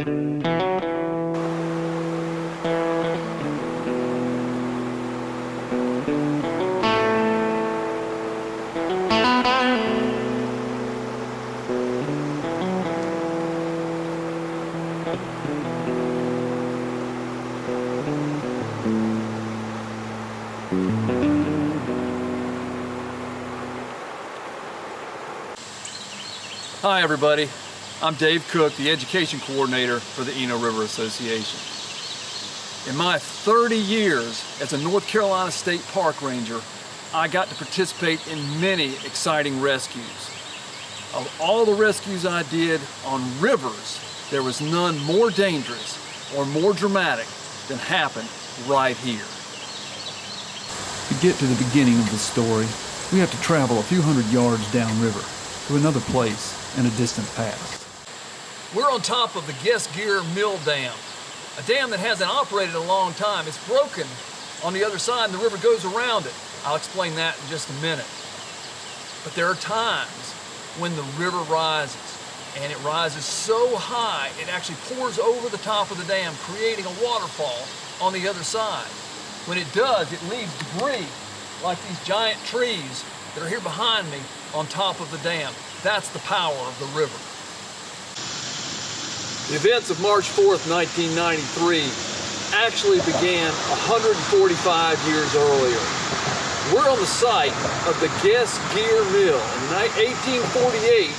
Hi everybody, I'm Dave Cook, the Education Coordinator for the Eno River Association. In my 30 years as a North Carolina State Park Ranger, I got to participate in many exciting rescues. Of all the rescues I did on rivers, there was none more dangerous or more dramatic than happened right here. To get to the beginning of the story, we have to travel a few hundred yards downriver to another place in a distant past. We're on top of the Gear Mill Dam, a dam that hasn't operated in a long time. It's broken on the other side and the river goes around it. I'll explain that in just a minute. But there are times when the river rises, and it rises so high it actually pours over the top of the dam, creating a waterfall on the other side. When it does, it leaves debris like these giant trees that are here behind me on top of the dam. That's the power of the river. The events of March 4th, 1993 actually began 145 years earlier. We're on the site of the Gear Mill. In 1848,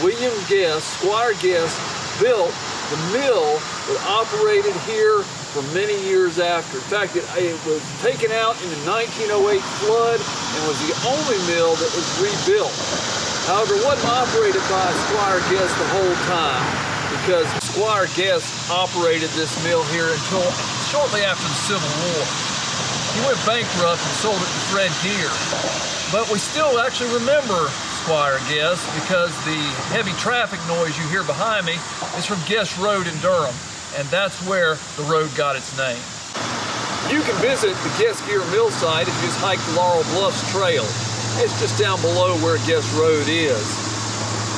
William Guest, Squire Guest, built the mill that operated here for many years after. In fact, it was taken out in the 1908 flood and was the only mill that was rebuilt. However, it wasn't operated by Squire Guest the whole time, because Squire Guest operated this mill here until shortly after the Civil War. He went bankrupt and sold it to Fred Deere. But we still actually remember Squire Guest because the heavy traffic noise you hear behind me is from Guest Road in Durham, and that's where the road got its name. You can visit the Gear Mill site if you just hike the Laurel Bluffs Trail. It's just down below where Guest Road is.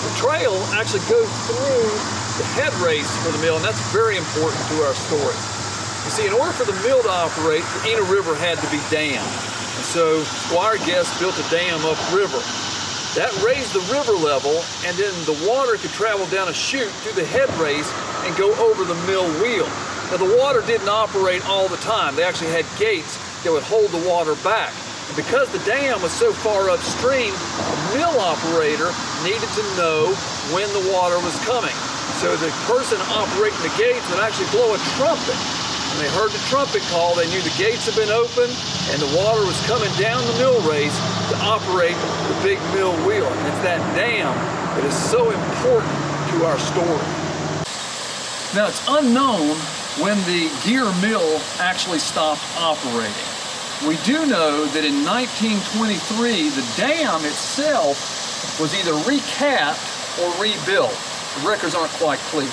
The trail actually goes through the head race for the mill, and that's very important to our story. You see, in order for the mill to operate, the Eno River had to be dammed. And so Squire Guest built a dam upriver. That raised the river level, and then the water could travel down a chute through the head race and go over the mill wheel. Now, the water didn't operate all the time. They actually had gates that would hold the water back. And because the dam was so far upstream, the mill operator needed to know when the water was coming. So the person operating the gates would actually blow a trumpet. When they heard the trumpet call, they knew the gates had been opened and the water was coming down the mill race to operate the big mill wheel. And it's that dam that is so important to our story. Now, it's unknown when the Gear Mill actually stopped operating. We do know that in 1923, the dam itself was either recapped or rebuilt. The records aren't quite clear.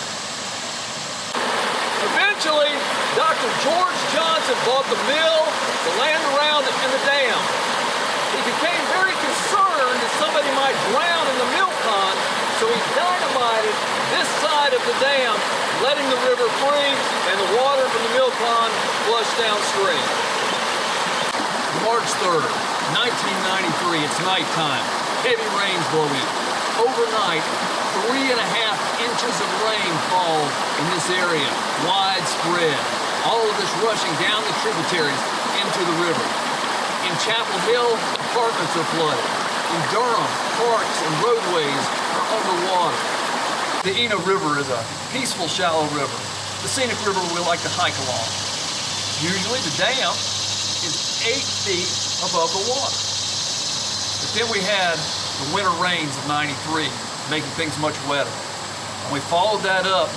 Eventually, Dr. George Johnson bought the mill, the land around it, and the dam. He became very concerned that somebody might drown in the mill pond, so he dynamited this side of the dam, letting the river free and the water from the mill pond flush downstream. March 3rd, 1993, it's nighttime. Heavy rains blow in. Overnight, 3.5 inches of rain fall in this area, widespread. All of this rushing down the tributaries into the river. In Chapel Hill, apartments are flooded. In Durham, parks and roadways are underwater. The Eno River is a peaceful, shallow river. The scenic river we like to hike along. Usually the dam is 8 feet above the water. But then we had the winter rains of '93, making things much wetter. And we followed that up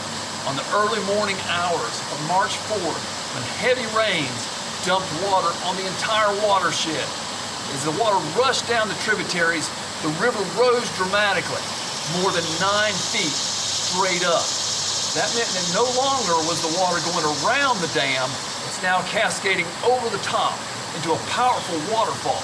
on the early morning hours of March 4th, when heavy rains dumped water on the entire watershed. As the water rushed down the tributaries, the river rose dramatically, more than 9 feet straight up. That meant that no longer was the water going around the dam, it's now cascading over the top into a powerful waterfall.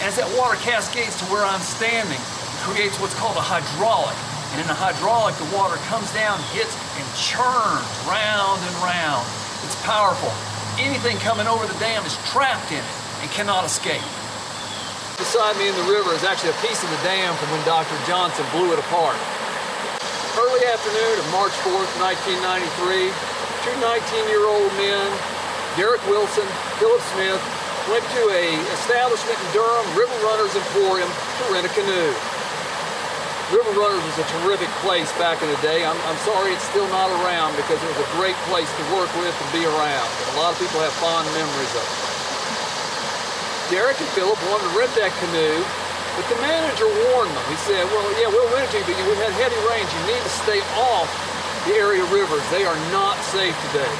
As that water cascades to where I'm standing, it creates what's called a hydraulic. And in the hydraulic, the water comes down, hits, and churns round and round. It's powerful. Anything coming over the dam is trapped in it and cannot escape. Beside me in the river is actually a piece of the dam from when Dr. Johnson blew it apart. Early afternoon of March 4th, 1993, two 19-year-old men, Derek Wilson, Philip Smith, went to an establishment in Durham, River Runners Emporium, to rent a canoe. River Runners was a terrific place back in the day. I'm sorry it's still not around because it was a great place to work with and be around. And a lot of people have fond memories of it. Derek and Philip wanted to rent that canoe, but the manager warned them. He said, well, yeah, we'll rent it to you, but we've had heavy rains. You need to stay off the area rivers. They are not safe today.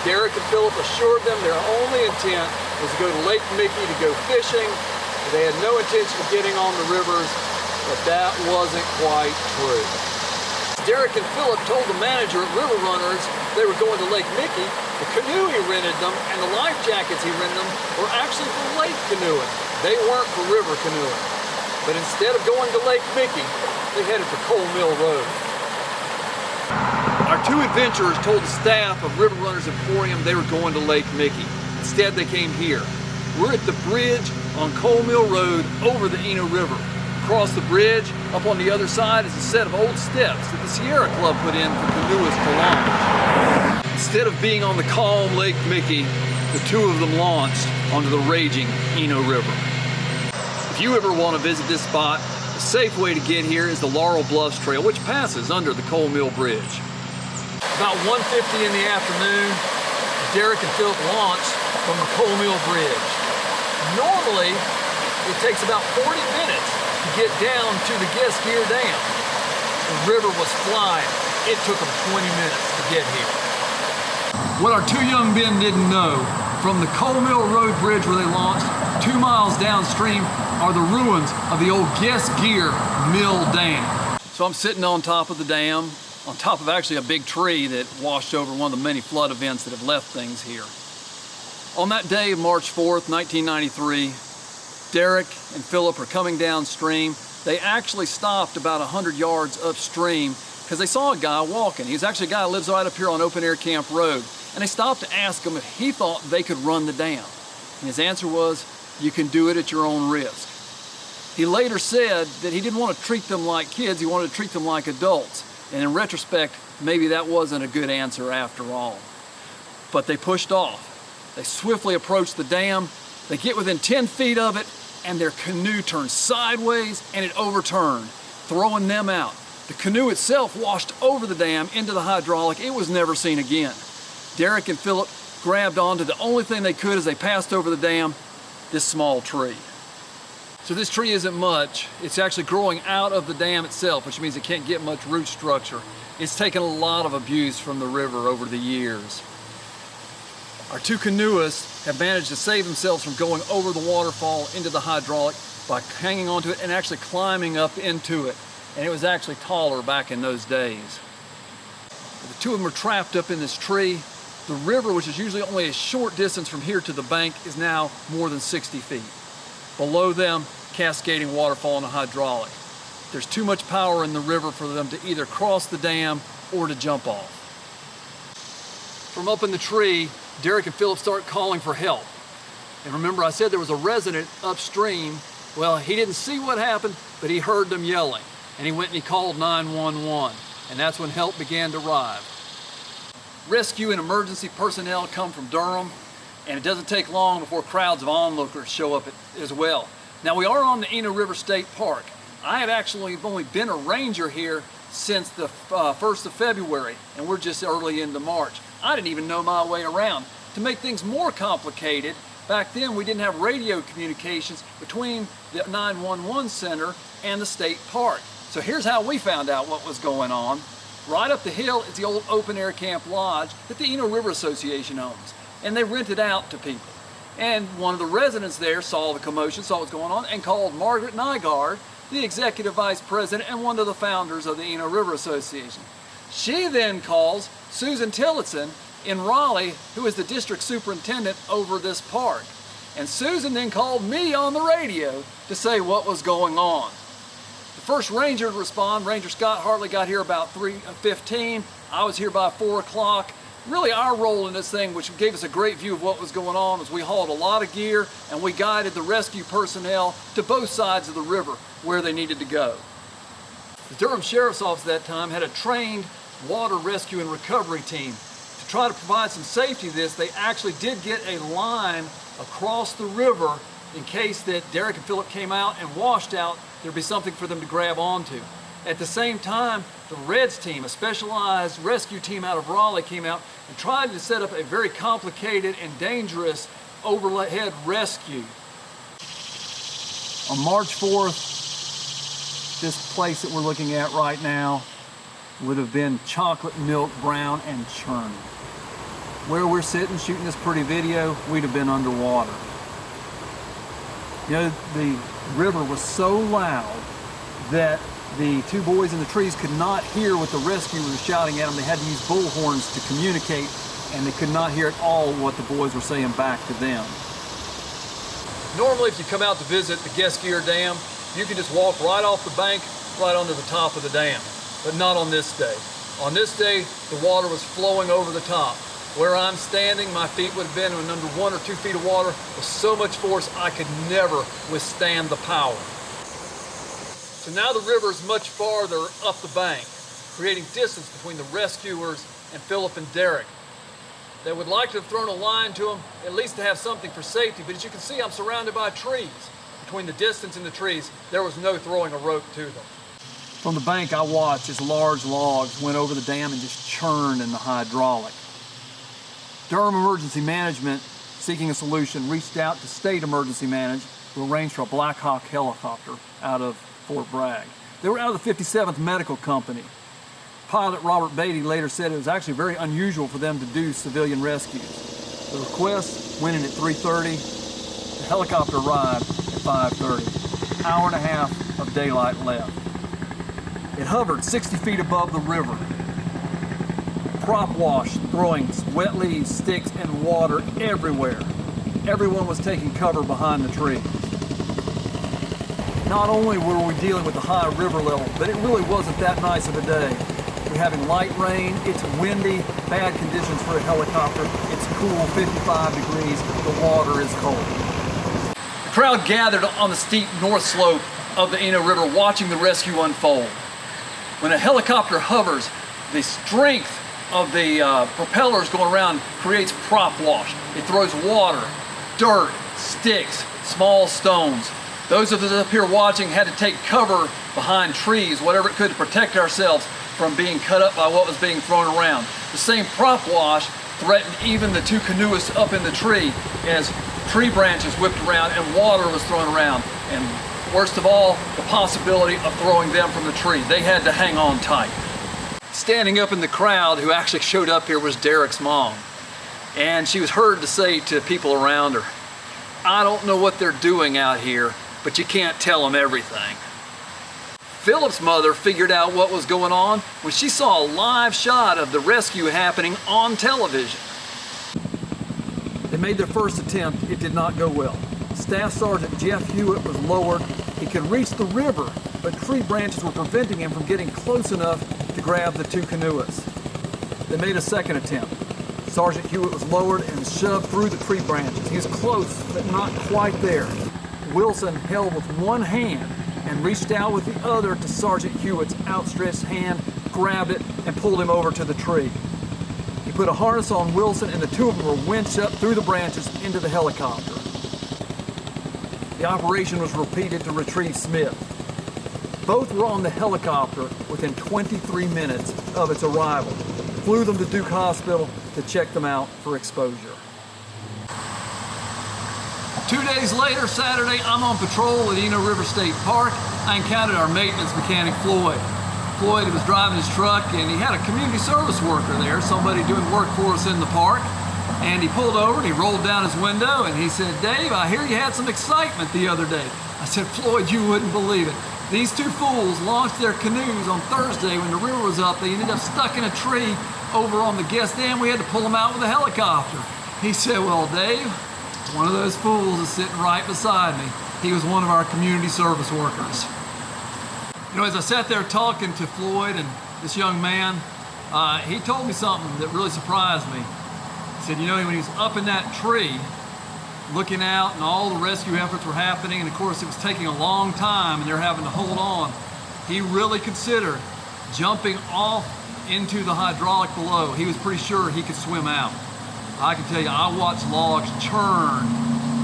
Derek and Philip assured them their only intent was to go to Lake Mickey to go fishing. They had no intention of getting on the rivers, but that wasn't quite true. Derek and Philip told the manager at River Runners they were going to Lake Mickey. The canoe he rented them and the life jackets he rented them were actually for lake canoeing. They weren't for river canoeing. But instead of going to Lake Mickey, they headed for Coal Mill Road. Our two adventurers told the staff of River Runners Emporium they were going to Lake Mickey. Instead, they came here. We're at the bridge on Coal Mill Road over the Eno River. Across the bridge, up on the other side, is a set of old steps that the Sierra Club put in for canoeists to launch. Instead of being on the calm Lake Mickey, the two of them launched onto the raging Eno River. If you ever want to visit this spot, a safe way to get here is the Laurel Bluffs Trail, which passes under the Coal Mill Bridge. About 1:50 in the afternoon, Derek and Philip launched from the Coal Mill Bridge. Normally, it takes about 40 minutes to get down to the Guest Gear Dam. The river was flying. It took them 20 minutes to get here. What our two young men didn't know, from the Coal Mill Road Bridge where they launched, 2 miles downstream are the ruins of the old Guest Gear Mill Dam. So I'm sitting on top of the dam, on top of actually a big tree that washed over one of the many flood events that have left things here. On that day of March 4th, 1993, Derek and Philip are coming downstream. They actually stopped about 100 yards upstream because they saw a guy walking. He's actually a guy who lives right up here on Open Air Camp Road. And they stopped to ask him if he thought they could run the dam. And his answer was, you can do it at your own risk. He later said that he didn't want to treat them like kids, he wanted to treat them like adults. And in retrospect, maybe that wasn't a good answer after all. But they pushed off. They swiftly approached the dam. They get within 10 feet of it, and their canoe turns sideways and it overturned, throwing them out. The canoe itself washed over the dam into the hydraulic. It was never seen again. Derek and Philip grabbed onto the only thing they could as they passed over the dam, this small tree. So this tree isn't much. It's actually growing out of the dam itself, which means it can't get much root structure. It's taken a lot of abuse from the river over the years. Our two canoeists have managed to save themselves from going over the waterfall into the hydraulic by hanging onto it and actually climbing up into it. And it was actually taller back in those days. The two of them are trapped up in this tree. The river, which is usually only a short distance from here to the bank, is now more than 60 feet. Below them, cascading waterfall and a hydraulic. There's too much power in the river for them to either cross the dam or to jump off. From up in the tree, Derek and Philip start calling for help. And remember, I said there was a resident upstream. Well, he didn't see what happened, but he heard them yelling. And he went and he called 911. And that's when help began to arrive. Rescue and emergency personnel come from Durham, and it doesn't take long before crowds of onlookers show up as well. Now, we are on the Eno River State Park. I have actually only been a ranger here since the 1st of February, and we're just early into March. I didn't even know my way around. To make things more complicated, back then we didn't have radio communications between the 911 center and the state park. So here's how we found out what was going on. Right up the hill is the old Open Air Camp Lodge that the Eno River Association owns, and they rent it out to people. And one of the residents there saw the commotion, saw what's going on, and called Margaret Nygaard, the executive vice president and one of the founders of the Eno River Association. She then calls Susan Tillotson in Raleigh, who is the district superintendent over this park. And Susan then called me on the radio to say what was going on. The first ranger to respond, Ranger Scott Hartley, got here about 3:15. I was here by 4 o'clock. Really our role in this thing, which gave us a great view of what was going on, was we hauled a lot of gear and we guided the rescue personnel to both sides of the river where they needed to go. The Durham Sheriff's Office at that time had a trained water rescue and recovery team. To try to provide some safety to this, they actually did get a line across the river in case that Derek and Philip came out and washed out, there'd be something for them to grab onto. At the same time, the Reds team, a specialized rescue team out of Raleigh, came out and tried to set up a very complicated and dangerous overhead rescue. On March 4th, this place that we're looking at right now would have been chocolate milk brown and churning. Where we're sitting shooting this pretty video, we'd have been underwater. You know, the river was so loud that the two boys in the trees could not hear what the rescuers were shouting at them. They had to use bullhorns to communicate, and they could not hear at all what the boys were saying back to them. Normally, if you come out to visit the Guest Gear Dam, you can just walk right off the bank, right onto the top of the dam. But not on this day. On this day, the water was flowing over the top. Where I'm standing, my feet would have been in under 1 or 2 feet of water with so much force I could never withstand the power. So now the river is much farther up the bank, creating distance between the rescuers and Philip and Derek. They would like to have thrown a line to them, at least to have something for safety, but as you can see, I'm surrounded by trees. Between the distance and the trees, there was no throwing a rope to them. From the bank, I watched as large logs went over the dam and just churned in the hydraulic. Durham Emergency Management, seeking a solution, reached out to State Emergency Management to arrange for a Black Hawk helicopter out of Fort Bragg. They were out of the 57th Medical Company. Pilot Robert Beatty later said it was actually very unusual for them to do civilian rescues. The request went in at 3:30. The helicopter arrived at 5:30. Hour and a half of daylight left. It hovered 60 feet above the river. Prop wash, throwing wet leaves, sticks, and water everywhere. Everyone was taking cover behind the trees. Not only were we dealing with the high river level, but it really wasn't that nice of a day. We're having light rain, it's windy, bad conditions for a helicopter, it's cool, 55 degrees, the water is cold. The crowd gathered on the steep north slope of the Eno River watching the rescue unfold. When a helicopter hovers, the strength of the propellers going around creates prop wash. It throws water, dirt, sticks, small stones. Those of us up here watching had to take cover behind trees, whatever it could, to protect ourselves from being cut up by what was being thrown around. The same prop wash threatened even the two canoeists up in the tree as tree branches whipped around and water was thrown around. And worst of all, the possibility of throwing them from the tree. They had to hang on tight. Standing up in the crowd who actually showed up here was Derek's mom. And she was heard to say to people around her, "I don't know what they're doing out here, but you can't tell them everything." Philip's mother figured out what was going on when she saw a live shot of the rescue happening on television. They made their first attempt. It did not go well. Staff Sergeant Jeff Hewitt was lowered. He could reach the river, but tree branches were preventing him from getting close enough to grab the two canoeists. They made a second attempt. Sergeant Hewitt was lowered and shoved through the tree branches. He was close, but not quite there. Wilson held with one hand and reached out with the other to Sergeant Hewitt's outstretched hand, grabbed it, and pulled him over to the tree. He put a harness on Wilson, and the two of them were winched up through the branches into the helicopter. The operation was repeated to retrieve Smith. Both were on the helicopter within 23 minutes of its arrival. Flew them to Duke Hospital to check them out for exposure. 2 days later, Saturday, I'm on patrol at Eno River State Park. I encountered our maintenance mechanic, Floyd. Floyd was driving his truck and he had a community service worker there, somebody doing work for us in the park. And he pulled over and he rolled down his window and he said, "Dave, I hear you had some excitement the other day." I said, "Floyd, you wouldn't believe it. These two fools launched their canoes on Thursday when the river was up. They ended up stuck in a tree over on the guest dam. We had to pull them out with a helicopter." He said, "Well, Dave, one of those fools is sitting right beside me. He was one of our community service workers." You know, as I sat there talking to Floyd and this young man, he told me something that really surprised me. He said, you know, when he was up in that tree, looking out and all the rescue efforts were happening, and of course it was taking a long time and they're having to hold on, he really considered jumping off into the hydraulic below. He was pretty sure he could swim out. I can tell you, I watched logs churn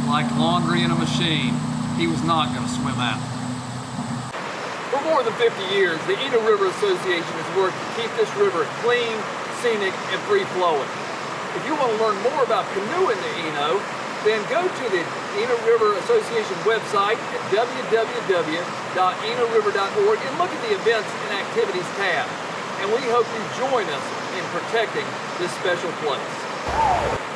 like laundry in a machine. He was not going to swim out. For more than 50 years, the Eno River Association has worked to keep this river clean, scenic, and free-flowing. If you want to learn more about canoeing the Eno, then go to the Eno River Association website at www.enoriver.org and look at the Events and Activities tab. And we hope you join us in protecting this special place.